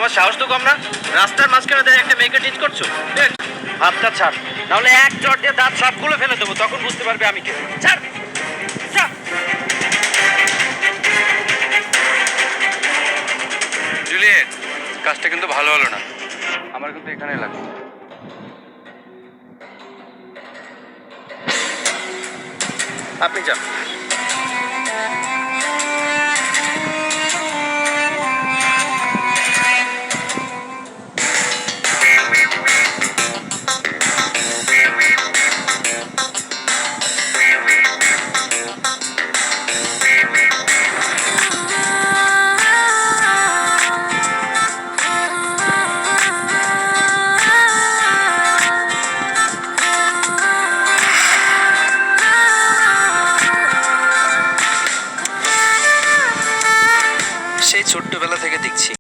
তোমার সাহস তো কম না? রাস্তার মাঝখানে দাঁড়িয়ে একটা মেয়েকে টিচ করছো। হাতটা ছাড়, নাহলে এক চট দিয়ে দাঁত সবগুলো ফেলে দেবো, তখন বুঝতে পারবে আমি কে। ছাড়, ছাড়। জুলিয়েট, কাজটা কিন্তু ভালো হলো না। আমার কিন্তু এখানে লাগবে। আপনি যান।